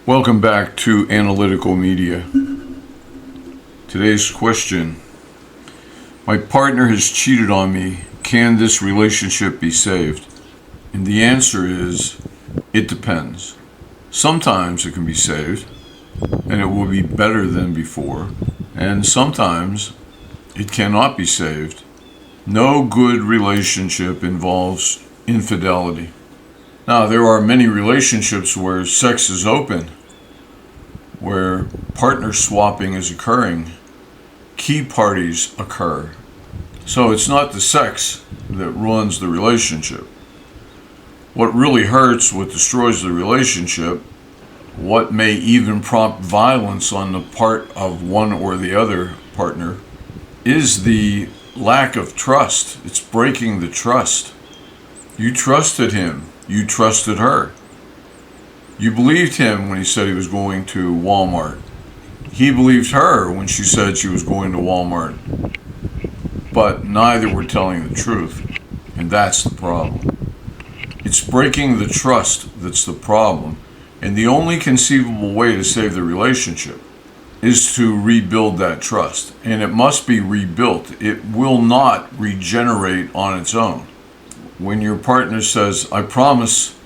Welcome back to Analytical Media. Today's question: my partner has cheated on me. Can this relationship be saved? And the answer is, it depends. Sometimes it can be saved, and it will be better than before. And sometimes it cannot be saved. No good relationship involves infidelity. Now, there are many relationships where sex is open, where partner swapping is occurring, key parties occur. So it's not the sex that ruins the relationship. What really hurts, what destroys the relationship, what may even prompt violence on the part of one or the other partner, is the lack of trust. It's breaking the trust. You trusted him. You trusted her. You believed him when he said he was going to Walmart. He believed her when she said she was going to Walmart. But neither were telling the truth. And that's the problem. It's breaking the trust that's the problem. And the only conceivable way to save the relationship is to rebuild that trust. And it must be rebuilt. It will not regenerate on its own. When your partner says, I promise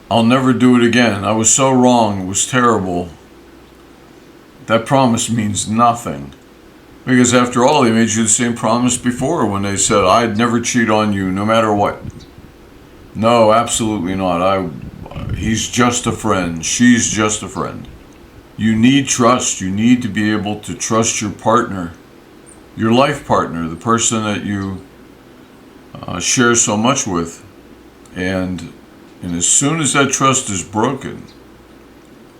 I'll never do it again. I was so wrong. It was terrible. That promise means nothing. Because after all, they made you the same promise before when they said, I'd never cheat on you no matter what. No, absolutely not. He's just a friend. She's just a friend. You need trust. You need to be able to trust your partner, your life partner, the person that you share so much with. And as soon as that trust is broken,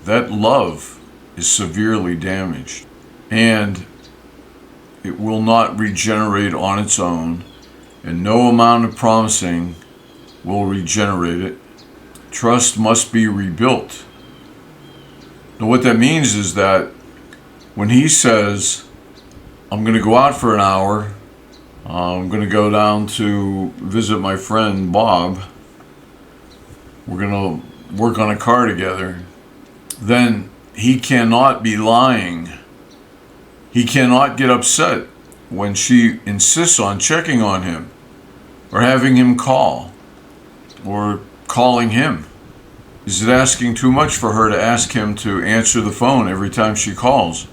that love is severely damaged. And it will not regenerate on its own. And no amount of promising will regenerate it. Trust must be rebuilt. Now, what that means is that when he says, I'm going to go out for an hour, I'm going to go down to visit my friend Bob, we're going to work on a car together, then he cannot be lying. He cannot get upset when she insists on checking on him or having him call or calling him. Is it asking too much for her to ask him to answer the phone every time she calls?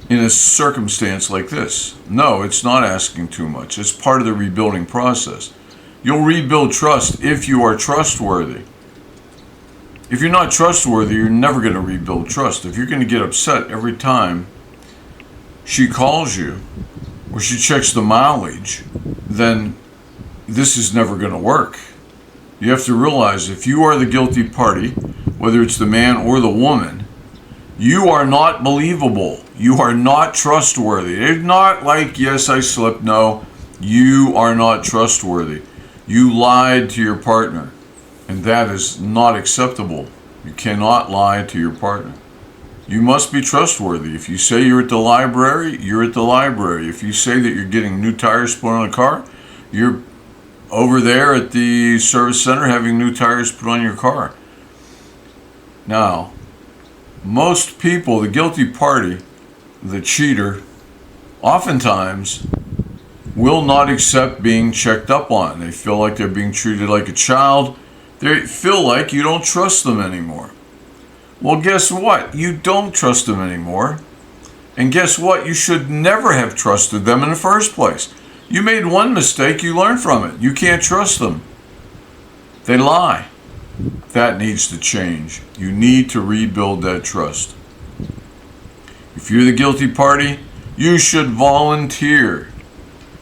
In a circumstance like this, no, it's not asking too much. It's part of the rebuilding process. You'll rebuild trust if you are trustworthy. If you're not trustworthy, you're never going to rebuild trust. If you're going to get upset every time she calls you or she checks the mileage, then this is never going to work. You have to realize if you are the guilty party, whether it's the man or the woman, you are not believable. You are not trustworthy. It's not like, yes, I slipped. No, you are not trustworthy. You lied to your partner, and that is not acceptable. You cannot lie to your partner. You must be trustworthy. If you say you're at the library, you're at the library. If you say that you're getting new tires put on a car, you're over there at the service center having new tires put on your car. Now, most people, the guilty party, the cheater, oftentimes will not accept being checked up on. They feel like they're being treated like a child. They feel like you don't trust them anymore. Well, guess what? You don't trust them anymore. And guess what? You should never have trusted them in the first place. You made one mistake, you learn from it. You can't trust them. They lie. That needs to change. You need to rebuild that trust. If you're the guilty party, you should volunteer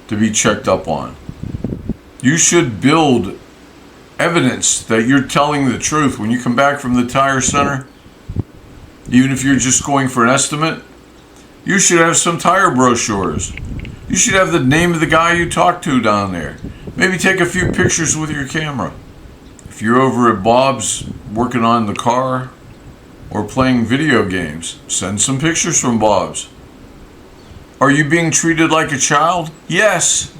to be checked up on. You should build evidence that you're telling the truth when you come back from the tire center. Even if you're just going for an estimate, you should have some tire brochures. You should have the name of the guy you talked to down there. Maybe take a few pictures with your camera. If you're over at Bob's working on the car or playing video games, send some pictures from Bob's. Are you being treated like a child? Yes.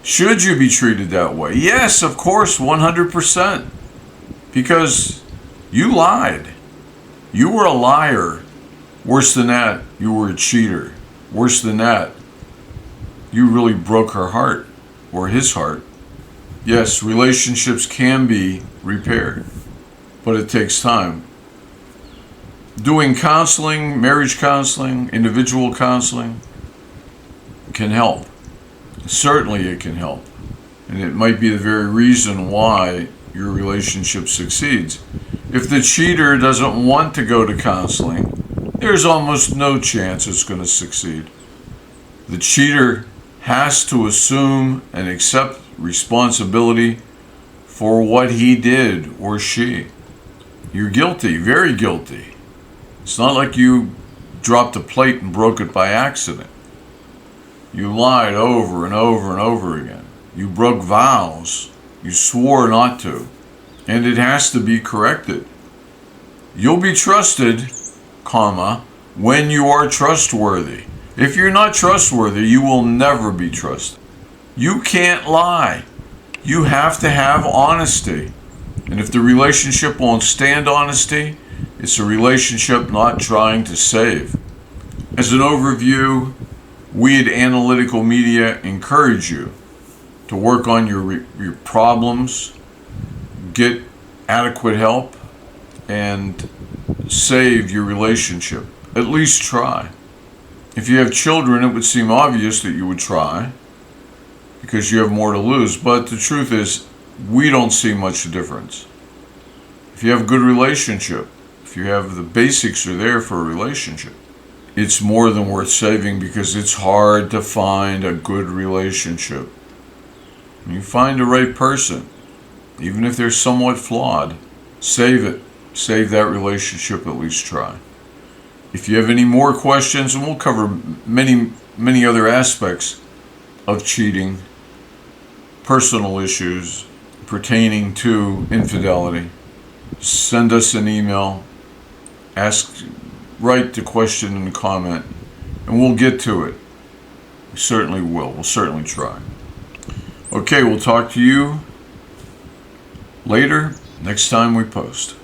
Should you be treated that way? Yes, of course, 100%. Because You lied. You were a liar. Worse than that, you were a cheater. Worse than that, you really broke her heart, or his heart. Yes, relationships can be repaired, but it takes time. Doing counseling, marriage counseling, individual counseling can help. Certainly it can help. And it might be the very reason why your relationship succeeds. If the cheater doesn't want to go to counseling, there's almost no chance it's going to succeed. The cheater has to assume and accept responsibility for what he did or she. You're guilty, very guilty. It's not like you dropped a plate and broke it by accident. You lied over and over and over again. You broke vows. You swore not to. And it has to be corrected. You'll be trusted, comma, when you are trustworthy. If you're not trustworthy, you will never be trusted. You can't lie. You have to have honesty. And if the relationship won't stand honesty, it's a relationship not trying to save. As an overview, we at Analytical Media encourage you to work on your problems, get adequate help, and save your relationship. At least try. If you have children, it would seem obvious that you would try because you have more to lose. But the truth is, we don't see much difference. If you have a good relationship, if you have the basics are there for a relationship, it's more than worth saving because it's hard to find a good relationship. When you find the right person, even if they're somewhat flawed, save it. Save that relationship, at least try. If you have any more questions, and we'll cover many other aspects of cheating, personal issues pertaining to infidelity, send us an email, write the question in the comment, and we'll get to it. We certainly will. We'll certainly try. Okay, we'll talk to you later, next time we post.